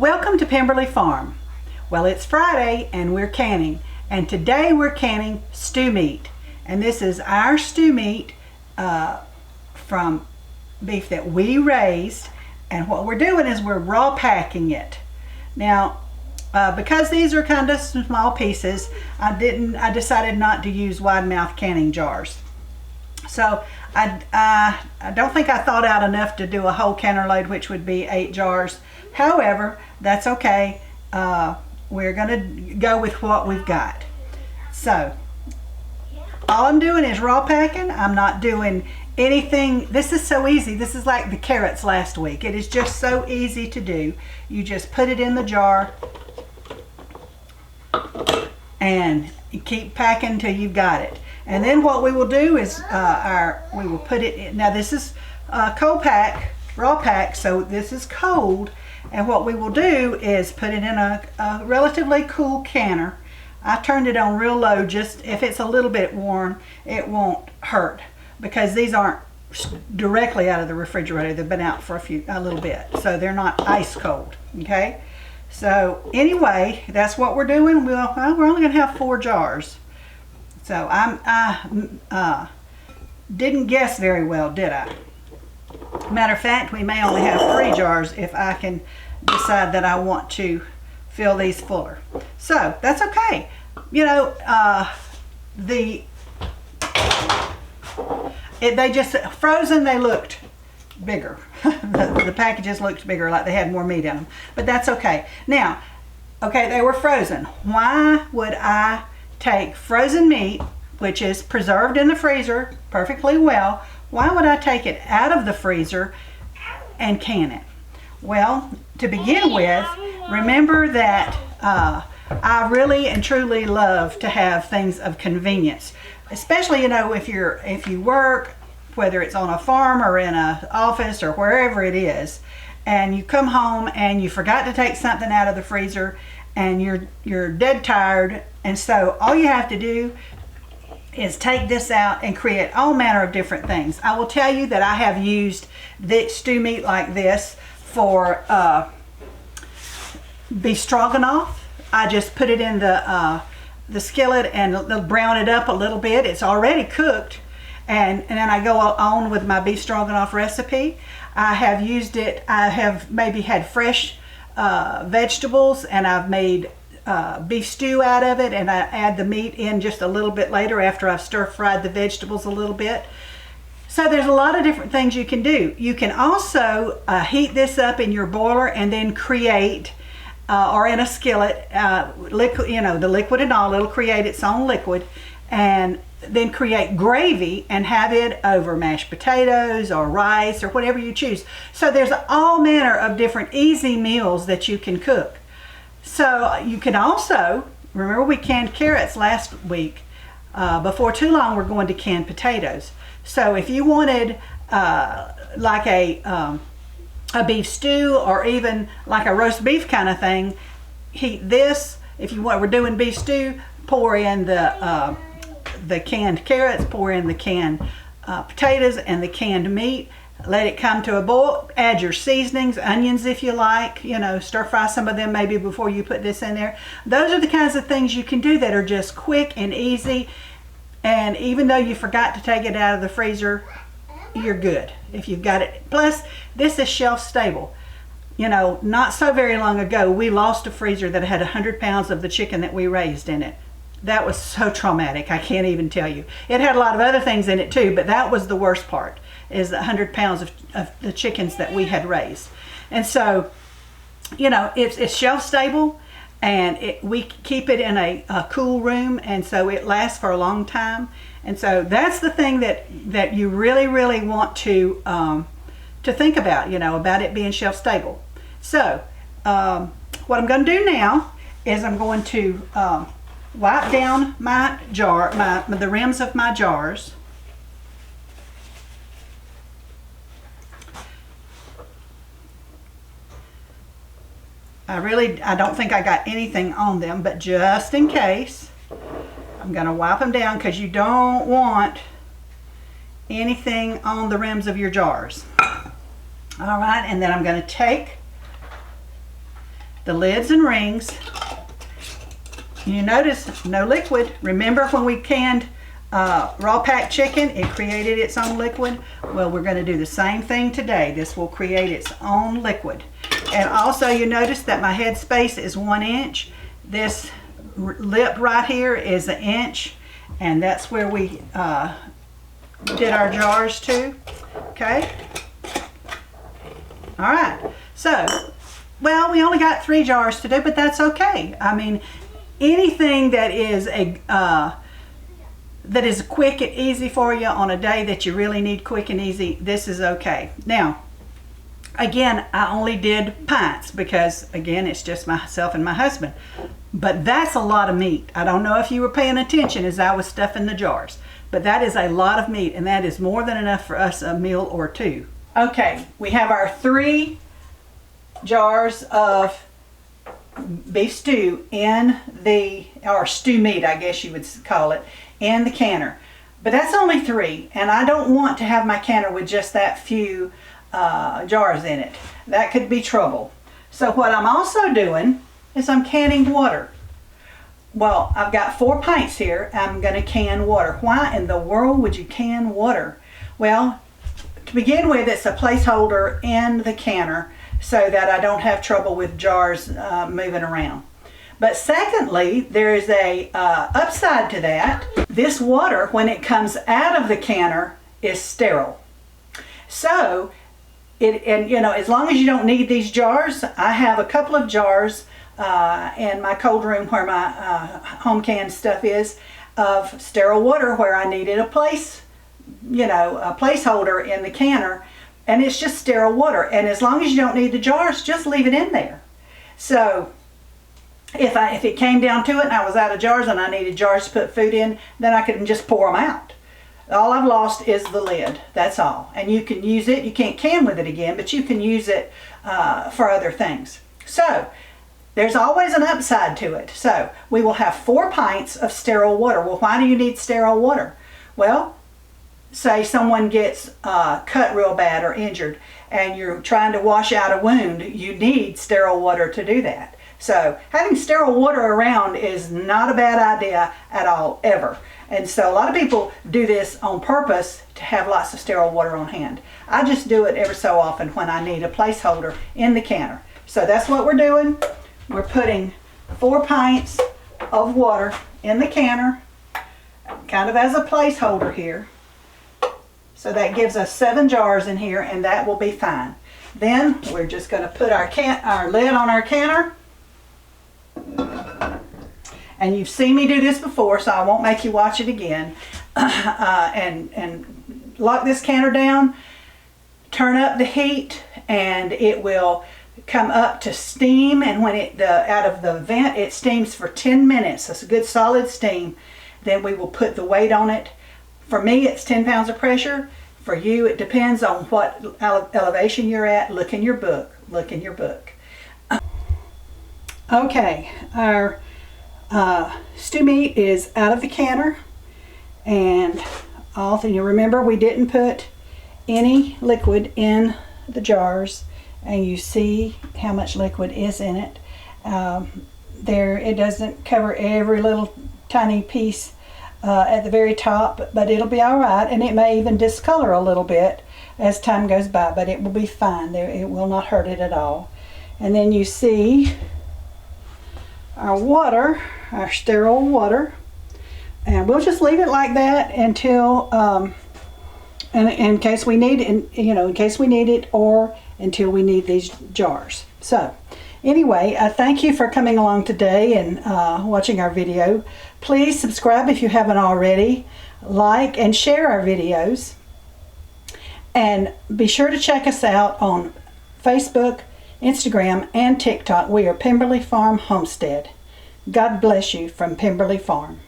Welcome to Pemberley Farm. Well, it's Friday and we're canning, and today we're canning stew meat, and this is our stew meat from beef that we raised, and what we're doing is we're raw packing it. Now because these are kind of small pieces, I decided not to use wide mouth canning jars. So I don't think I thought out enough to do a whole canner load, which would be 8 jars. However, that's okay. We're gonna go with what we've got. So all I'm doing is raw packing. I'm not doing anything. This is so easy. This is like the carrots last week. It is just so easy to do. You just put it in the jar and you keep packing till you've got it. And then what we will do is we will put it in. Now this is cold pack, raw pack, so this is cold. And what we will do is put it in a relatively cool canner. I turned it on real low, just if it's a little bit warm, it won't hurt, because these aren't directly out of the refrigerator. They've been out for a little bit, so they're not ice cold, okay? So anyway, that's what we're doing. Well, we're only gonna have 4 jars. So I didn't guess very well, did I? Matter of fact, we may only have 3 jars if I can decide that I want to fill these fuller. So that's okay. You know, they just frozen, they looked bigger. the packages looked bigger, like they had more meat in them, but that's okay. Now, okay, they were frozen. Why would I take frozen meat, which is preserved in the freezer perfectly well, why would I take it out of the freezer and can it? Well, to begin with, remember that I really and truly love to have things of convenience, especially, you know, if you work, whether it's on a farm or in an office or wherever it is, and you come home and you forgot to take something out of the freezer and you're dead tired, and so all you have to do is take this out and create all manner of different things. I will tell you that I have used this stew meat like this for beef stroganoff. I just put it in the skillet and brown it up a little bit. It's already cooked, and then I go on with my beef stroganoff recipe. I have used it, I have maybe had fresh vegetables, and I've made beef stew out of it, and I add the meat in just a little bit later after I've stir-fried the vegetables a little bit. So there's a lot of different things you can do. You can also heat this up in your boiler and then create, or in a skillet, liquid, you know, the liquid and all, it'll create its own liquid, and then create gravy and have it over mashed potatoes or rice or whatever you choose. So there's all manner of different easy meals that you can cook. So you can also, remember we canned carrots last week. Before too long we're going to can potatoes. So if you wanted like a beef stew, or even like a roast beef kind of thing, heat this. If you want, we're doing beef stew, pour in the canned carrots, pour in the canned potatoes and the canned meat. Let it come to a boil, add your seasonings, onions if you like, you know, stir fry some of them maybe before you put this in there. Those are the kinds of things you can do that are just quick and easy, and even though you forgot to take it out of the freezer, you're good if you've got it. Plus, this is shelf stable. You know, not so very long ago, we lost a freezer that had 100 pounds of the chicken that we raised in it. That was so traumatic, I can't even tell you. It had a lot of other things in it too, but that was the worst part, is the 100 pounds of the chickens that we had raised. And so, you know, it's shelf stable, and we keep it in a cool room, and so it lasts for a long time. And so that's the thing that you really, really want to think about, you know, about it being shelf stable. So what I'm going to do now is I'm going to wipe down my jar, the rims of my jars. I don't think I got anything on them, but just in case, I'm going to wipe them down, because you don't want anything on the rims of your jars. All right, and then I'm going to take the lids and rings. You notice no liquid. Remember when we canned raw packed chicken, it created its own liquid? Well, we're going to do the same thing today. This will create its own liquid. And also you notice that my head space is 1 inch. This lip right here is 1 inch, and that's where we did our jars to. Okay. All right. So, well, we only got 3 jars to do, but that's okay. I mean, anything that is quick and easy for you on a day that you really need quick and easy, this is okay. Now, again, I only did pints because, again, it's just myself and my husband. But that's a lot of meat. I don't know if you were paying attention as I was stuffing the jars, but that is a lot of meat, and that is more than enough for us a meal or 2. Okay, we have our 3 jars of beef stew in or stew meat, I guess you would call it, in the canner. But that's only 3, and I don't want to have my canner with just that few jars in it. That could be trouble. So what I'm also doing is I'm canning water. Well, I've got 4 pints here. I'm going to can water. Why in the world would you can water? Well, to begin with, it's a placeholder in the canner so that I don't have trouble with jars moving around. But secondly, there is a upside to that. This water, when it comes out of the canner, is sterile. So, as long as you don't need these jars, I have a couple of jars in my cold room where my home canned stuff is, of sterile water where I needed a place, a placeholder in the canner, and it's just sterile water. And as long as you don't need the jars, just leave it in there. So if it came down to it and I was out of jars and I needed jars to put food in, then I could just pour them out. All I've lost is the lid, that's all. And you can use it, you can't can with it again, but you can use it for other things. So, there's always an upside to it. So, we will have 4 pints of sterile water. Well, why do you need sterile water? Well, say someone gets cut real bad or injured and you're trying to wash out a wound, you need sterile water to do that. So, having sterile water around is not a bad idea at all, ever. And so a lot of people do this on purpose to have lots of sterile water on hand. I just do it every so often when I need a placeholder in the canner. So that's what we're doing. We're putting 4 pints of water in the canner, kind of as a placeholder here. So that gives us 7 jars in here, and that will be fine. Then we're just going to put our lid on our canner. And you've seen me do this before, so I won't make you watch it again. And lock this canner down, turn up the heat, and it will come up to steam. And when out of the vent, it steams for 10 minutes. That's a good solid steam. Then we will put the weight on it. For me, it's 10 pounds of pressure. For you, it depends on what elevation you're at. Look in your book. Look in your book. Okay, our stew meat is out of the canner, and you remember we didn't put any liquid in the jars, and you see how much liquid is in it. It doesn't cover every little tiny piece at the very top, but it'll be all right, and it may even discolor a little bit as time goes by, but it will be fine. It will not hurt it at all. And then you see our water, our sterile water, and we'll just leave it like that until in case we need it, in case we need it, or until we need these jars. So anyway, thank you for coming along today and watching our video. Please subscribe if you haven't already, like and share our videos, and be sure to check us out on Facebook, Instagram, and TikTok. We are Pemberley Farm Homestead. God bless you from Pemberley Farm.